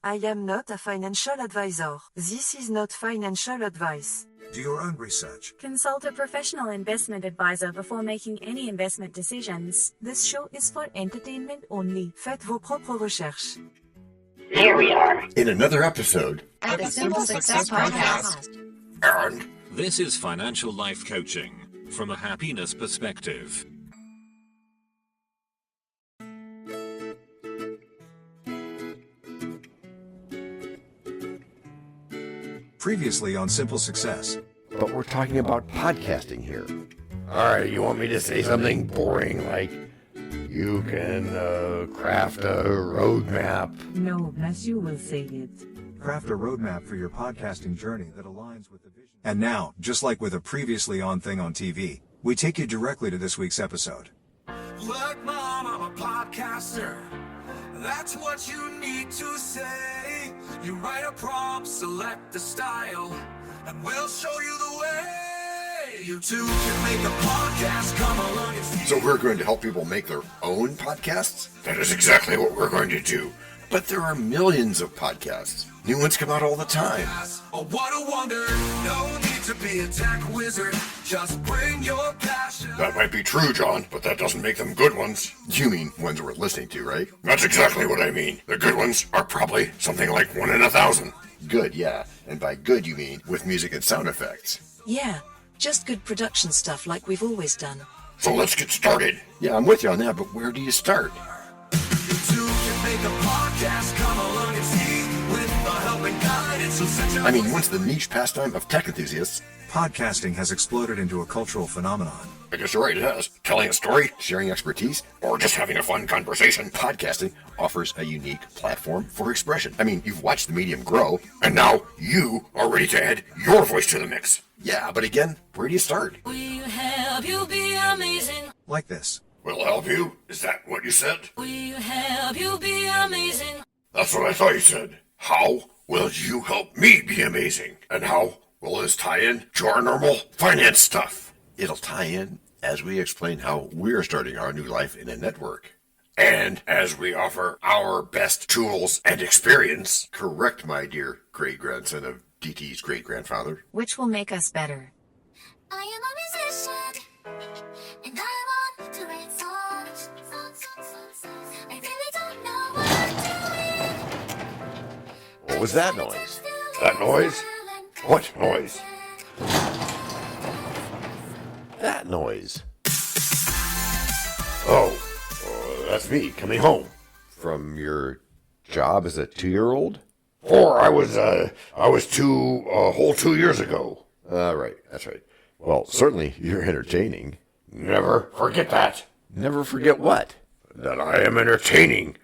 I am not a financial advisor. This is not financial advice. Do your own research. Consult a professional investment advisor before making any investment decisions. This show is for entertainment only. Faites vos propres recherches. Here we are in another episode at the Simple Success Podcast. And this is financial life coaching from a happiness perspective. Previously on Simple Success. But we're talking about podcasting here. Alright, you want me to say something boring like you can craft a roadmap? No, as you will say it. Craft a roadmap for your podcasting journey that aligns with the vision. And now, just like with a previously on thing on TV, we take you directly to this week's episode. Look, Mom, I'm a podcaster. That's what you need to say. You write a prompt, select the style, and we'll show you the way. You too can make a podcast. Come along and see. So we're going to help people make their own podcasts? That is exactly what we're going to do. But there are millions of podcasts. New ones come out all the time. Oh, what a wonder. No need to be a tech wizard. Just bring your passion. That might be true, John, but that doesn't make them good ones. You mean ones worth listening to, right? That's exactly what I mean. The good ones are probably something like 1 in 1,000. Good, yeah. And by good, you mean with music and sound effects. Yeah, just good production stuff like we've always done. So let's get started. Yeah, I'm with you on that, but where do you start? You too can make a podcast. Come along and see with the help and guidance. So set your once the niche pastime of tech enthusiasts, Podcasting has exploded into a cultural phenomenon. I guess you're right, it has. Telling a story, sharing expertise, or just having a fun conversation. Podcasting offers a unique platform for expression. You've watched the medium grow, and now you are ready to add your voice to the mix. Yeah, but again, where do you start? Will help you be amazing? Like this. We'll help you? Is that what you said? Will help you be amazing? That's what I thought you said. How will you help me be amazing? And how will this tie in to our normal finance stuff? It'll tie in as we explain how we're starting our new life in a network. And as we offer our best tools and experience. Correct, my dear great-grandson of DT's great-grandfather. Which will make us better. I am a musician, and I want to write songs. I really don't know what I'm doing. What was that noise? That noise? What noise? That noise. Oh, that's me coming home. From your job as a 2-year-old? Or I was 2 a whole 2 years ago. Right, that's right. Well, certainly you're entertaining. Never forget that. Never forget what? That I am entertaining.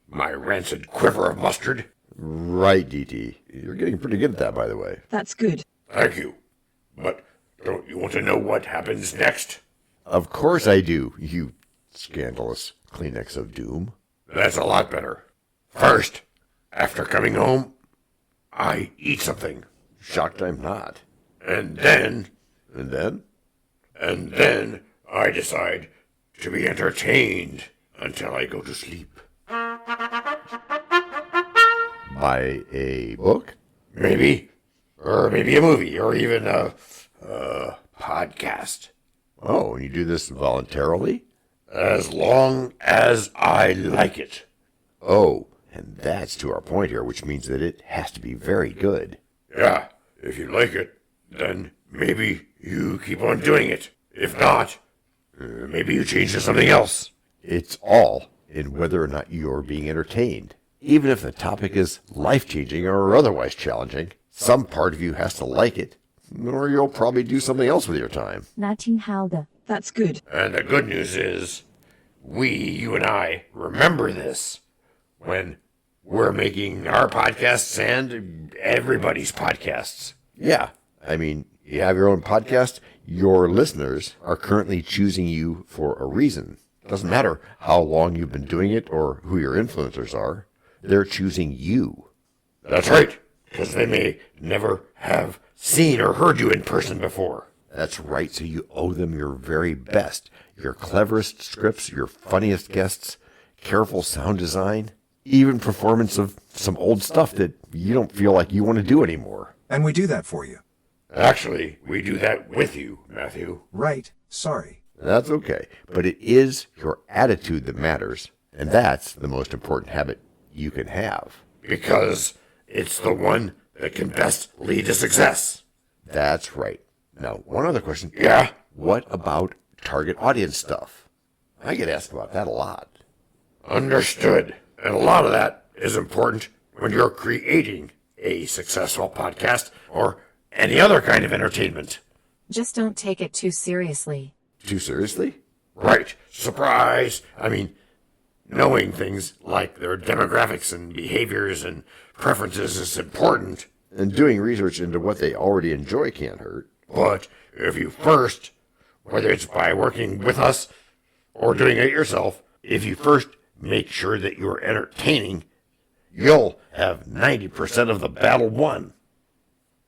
My rancid quiver of mustard. Right, DT. You're getting pretty good at that, by the way. That's good. Thank you. But don't you want to know what happens next? Of course I do, you scandalous Kleenex of doom. That's a lot better. First, after coming home, I eat something. Shocked I'm not. And then I decide to be entertained until I go to sleep. By a book? Maybe. Or maybe a movie, or even a podcast. Oh, and you do this voluntarily? As long as I like it. Oh, and that's to our point here, which means that it has to be very good. Yeah, if you like it, then maybe you keep on doing it. If not, maybe you change to something else. It's all in whether or not you're being entertained. Even if the topic is life-changing or otherwise challenging, some part of you has to like it, or you'll probably do something else with your time. 挺好的. That's good. And the good news is, you and I, remember this when we're making our podcasts and everybody's podcasts. Yeah, you have your own podcast. Your listeners are currently choosing you for a reason. Doesn't matter how long you've been doing it or who your influencers are. They're choosing you. That's right, because they may never have seen or heard you in person before. That's right, so you owe them your very best, your cleverest scripts, your funniest guests, careful sound design. even performance of some old stuff that you don't feel like you want to do anymore. And we do that for you. Actually, we do that with you, Matthew. Right. Sorry. That's okay. But it is your attitude that matters, and that's the most important habit you can have. Because it's the one that can best lead to success. That's right. Now, one other question. Yeah? What about target audience stuff? I get asked about that a lot. Understood. And a lot of that is important when you're creating a successful podcast or any other kind of entertainment. Just don't take it too seriously. Too seriously? Right. Surprise. I mean, knowing things like their demographics and behaviors and preferences is important. And doing research into what they already enjoy can't hurt. But if you first, whether it's by working with us or doing it yourself, if you first make sure that you're entertaining, you'll have 90% of the battle won.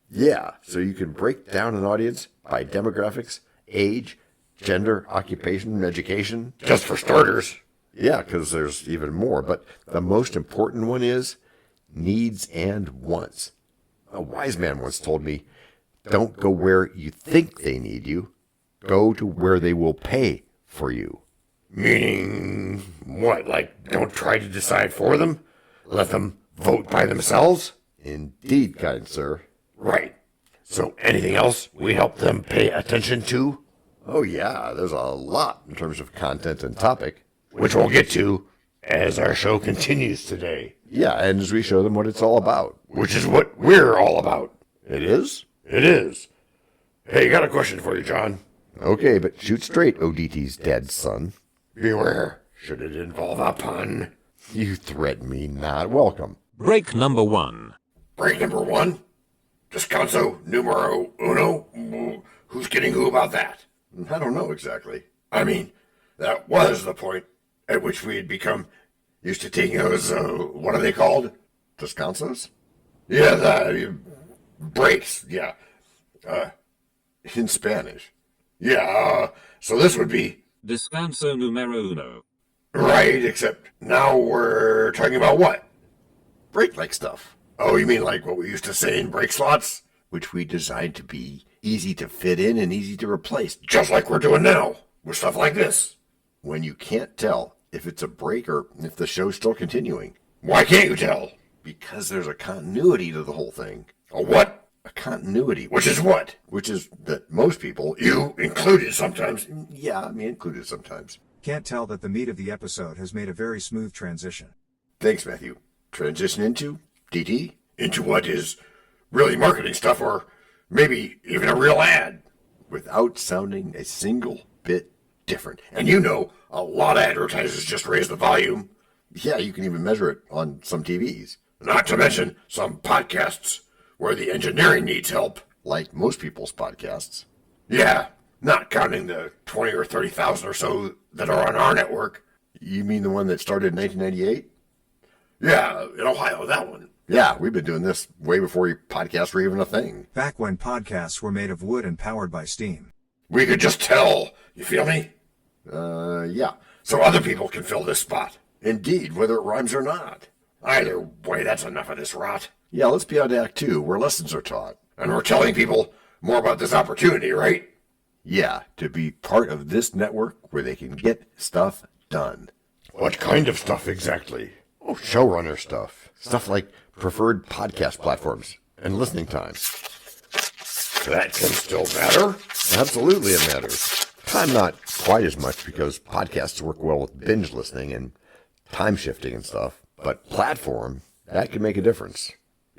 Yeah, so you can break down an audience by demographics, age, gender, occupation, education. Just for starters. Yeah, because there's even more. But the most important one is needs and wants. A wise man once told me, don't go where you think they need you. Go to where they will pay for you. Meaning what? Like, don't try to decide for them? Let them vote by themselves? Indeed, kind sir. Right. So anything else we help them pay attention to? Oh yeah, there's a lot in terms of content and topic. Which we'll get to as our show continues today. Yeah, and as we show them what it's all about. Which is what we're all about. It is? It is. Hey, got a question for you, John. Okay, but shoot straight, ODT's dead son. Beware, should it involve a pun. You threaten me not. Welcome. Break number 1. Break number 1? Descanso numero uno? Who's kidding who about that? I don't know exactly. I mean, that was the point at which we had become used to taking those, what are they called? Descansos? Yeah, the breaks, yeah. In Spanish. Yeah, so this would be... Descanso numero uno. Right, except now we're talking about what? Break-like stuff. Oh, you mean like what we used to say in break slots? Which we designed to be easy to fit in and easy to replace. Just like we're doing now, with stuff like this. When you can't tell if it's a break or if the show's still continuing. Why can't you tell? Because there's a continuity to the whole thing. A what? A continuity. Which is what? Which is that most people, you included sometimes. Yeah, me included sometimes. Can't tell that the meat of the episode has made a very smooth transition. Thanks, Matthew. Transition into DT? Into what is really marketing stuff or maybe even a real ad. Without sounding a single bit different. And you know, a lot of advertisers just raise the volume. Yeah, you can even measure it on some TVs. Not to mention some podcasts where the engineering needs help. Like most people's podcasts. Yeah, not counting the 20 or 30,000 or so that are on our network. You mean the one that started in 1998? Yeah, in Ohio, that one. Yeah, we've been doing this way before podcasts were even a thing. Back when podcasts were made of wood and powered by steam. We could just tell, you feel me? Yeah. So other people can fill this spot. Indeed, whether it rhymes or not. Either way, that's enough of this rot. Yeah, let's be on to Act 2, where lessons are taught. And we're telling people more about this opportunity, right? Yeah, to be part of this network where they can get stuff done. What kind of stuff exactly? Oh, showrunner stuff. Stuff like preferred podcast platforms and listening times. That can still matter? Absolutely it matters. Time not quite as much because podcasts work well with binge listening and time shifting and stuff. But platform, that can make a difference.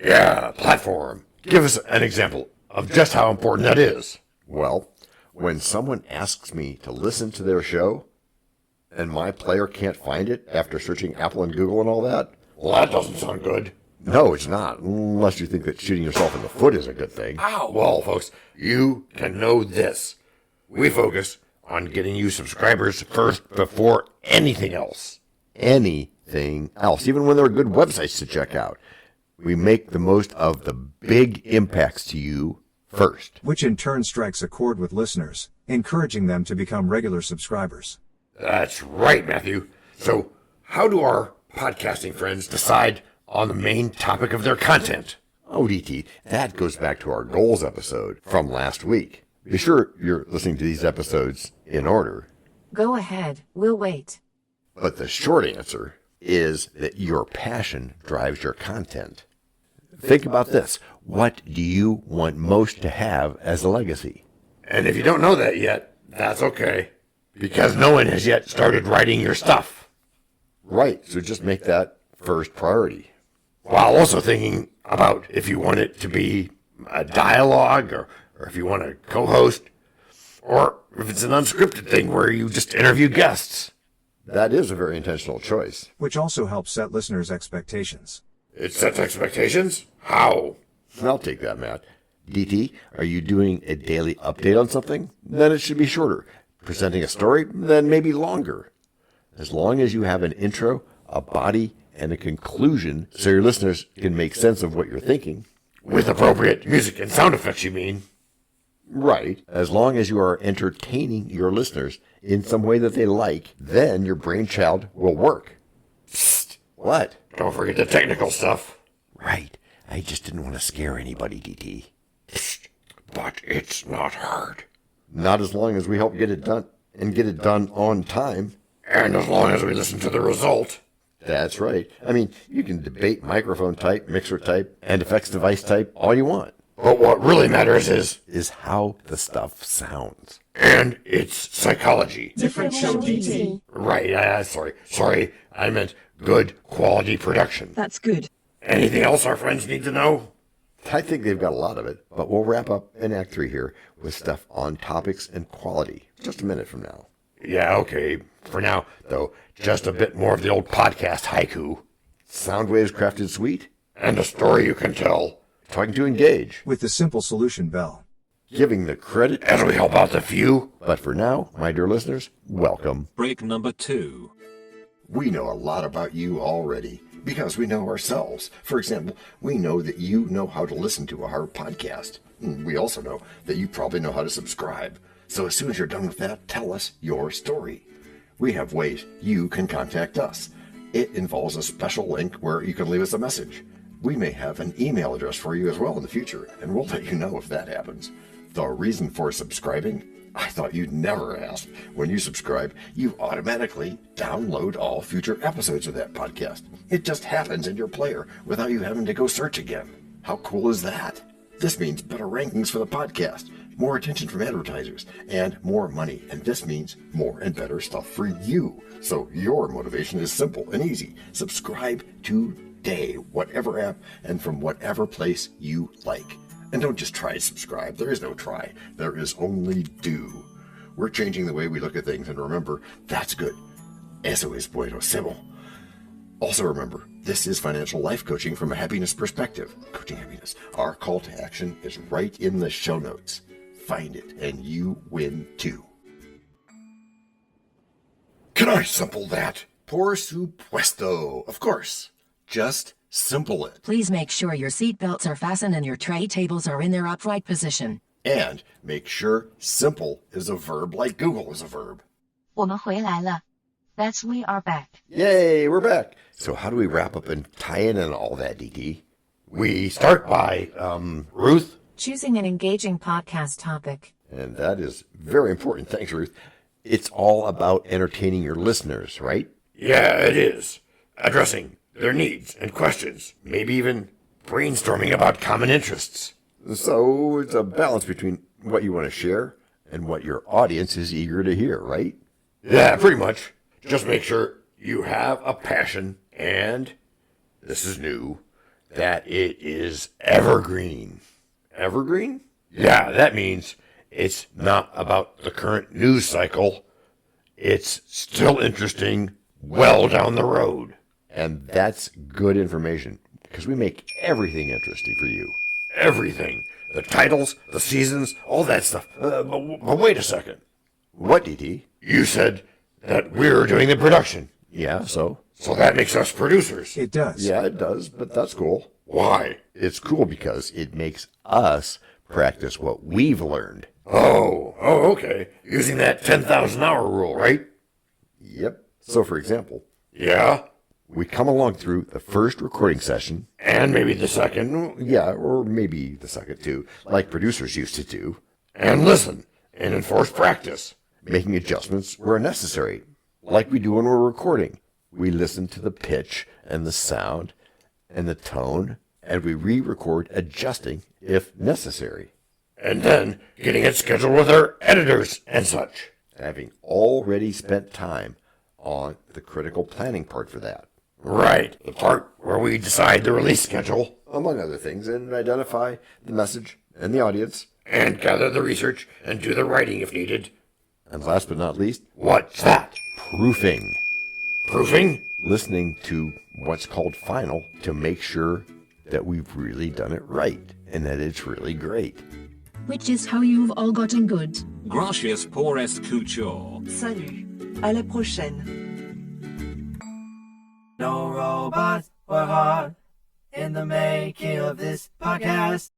Yeah, platform. Give us an example of just how important that is. Well, when someone asks me to listen to their show and my player can't find it after searching Apple and Google and all that, well, that doesn't sound good. No, it's not, unless you think that shooting yourself in the foot is a good thing. Ow! Well, folks, you can know this. We focus on getting you subscribers first before anything else. Anything else, even when there are good websites to check out. We make the most of the big impacts to you first. Which in turn strikes a chord with listeners, encouraging them to become regular subscribers. That's right, Matthew. So, how do our podcasting friends decide on the main topic of their content. Oh, DT, that goes back to our goals episode from last week. Be sure you're listening to these episodes in order. Go ahead, we'll wait. But the short answer is that your passion drives your content. Think about this. What do you want most to have as a legacy? And if you don't know that yet, that's okay. Because no one has yet started writing your stuff. Right, so just make that first priority. While also thinking about if you want it to be a dialogue or if you want to co-host, or if it's an unscripted thing where you just interview guests. That is a very intentional choice. Which also helps set listeners' expectations. It sets expectations? How? I'll take that, Matt. DT, are you doing a daily update on something? Then it should be shorter. Presenting a story? Then maybe longer. As long as you have an intro, a body, and a conclusion so your listeners can make sense of what you're thinking. With appropriate music and sound effects, you mean? Right. As long as you are entertaining your listeners in some way that they like, then your brainchild will work. Psst. What? Don't forget the technical stuff. Right. I just didn't want to scare anybody, DT. Psst. But it's not hard. Not as long as we help get it done and get it done on time. And as long as we listen to the result. That's right. I mean, you can debate microphone type, mixer type, and effects device type all you want. But what really matters is how the stuff sounds. And it's psychology. Different show DT. Right, sorry. I meant good quality production. That's good. Anything else our friends need to know? I think they've got a lot of it, but we'll wrap up in Act 3 here with stuff on topics and quality just a minute from now. Yeah, okay. For now, though, just a bit more of the old podcast haiku. Sound waves crafted sweet, and a story you can tell. Talking to engage. With the simple solution bell. Giving the credit as we help out the few. But for now, my dear listeners, welcome. Break number 2. We know a lot about you already because we know ourselves. For example, we know that you know how to listen to our podcast. We also know that you probably know how to subscribe. So as soon as you're done with that, tell us your story. We have ways you can contact us. It involves a special link where you can leave us a message. We may have an email address for you as well in the future, and we'll let you know if that happens. The reason for subscribing? I thought you'd never ask. When you subscribe, you automatically download all future episodes of that podcast. It just happens in your player without you having to go search again. How cool is that? This means better rankings for the podcast, more attention from advertisers, and more money. And this means more and better stuff for you. So your motivation is simple and easy. Subscribe today, whatever app and from whatever place you like. And don't just try to subscribe. There is no try. There is only do. We're changing the way we look at things, and remember, that's good. Eso es buenísimo. Also remember, this is financial life coaching from a happiness perspective. Coaching happiness. Our call to action is right in the show notes. Find it, and you win too. Can I simple that? Por supuesto. Of course. Just simple it. Please make sure your seatbelts are fastened and your tray tables are in their upright position. And make sure simple is a verb like Google is a verb. 我们回来了. That's we are back. Yay, we're back. So how do we wrap up and tie in and all that, DT? We start by, Ruth. Choosing an engaging podcast topic. And that is very important. Thanks, Ruth. It's all about entertaining your listeners, right? Yeah, it is. Addressing their needs and questions, maybe even brainstorming about common interests. So it's a balance between what you want to share and what your audience is eager to hear, right? Yeah, pretty much. Just make sure you have a passion and, this is new, that it is evergreen. Evergreen? Yeah, that means it's not about the current news cycle. It's still interesting well down the road. And that's good information, because we make everything interesting for you. Everything. The titles, the seasons, all that stuff. But wait a second. What, DT? You said that we're doing the production. Yeah, so? So that makes us producers. It does. Yeah, it does, but that's cool. Why? It's cool because it makes us practice what we've learned. Oh, okay. Using that 10,000 hour rule, right? Yep. So, for example. Yeah? We come along through the first recording session, and maybe the second, or maybe the second too, like producers used to do, and listen and enforce practice, making adjustments where necessary, like we do when we're recording. We listen to the pitch and the sound and the tone, and we re-record, adjusting if necessary. And then getting it scheduled with our editors and such. Having already spent time on the critical planning part for that. Right, the part where we decide the release schedule, among other things, and identify the message and the audience, and gather the research and do the writing if needed. And last but not least, what's that? Proofing. Proofing? Listening to what's called final to make sure that we've really done it right and that it's really great. Which is how you've all gotten good. Gracias por escuchar. Salut. À la prochaine. No robots or heart in the making of this podcast.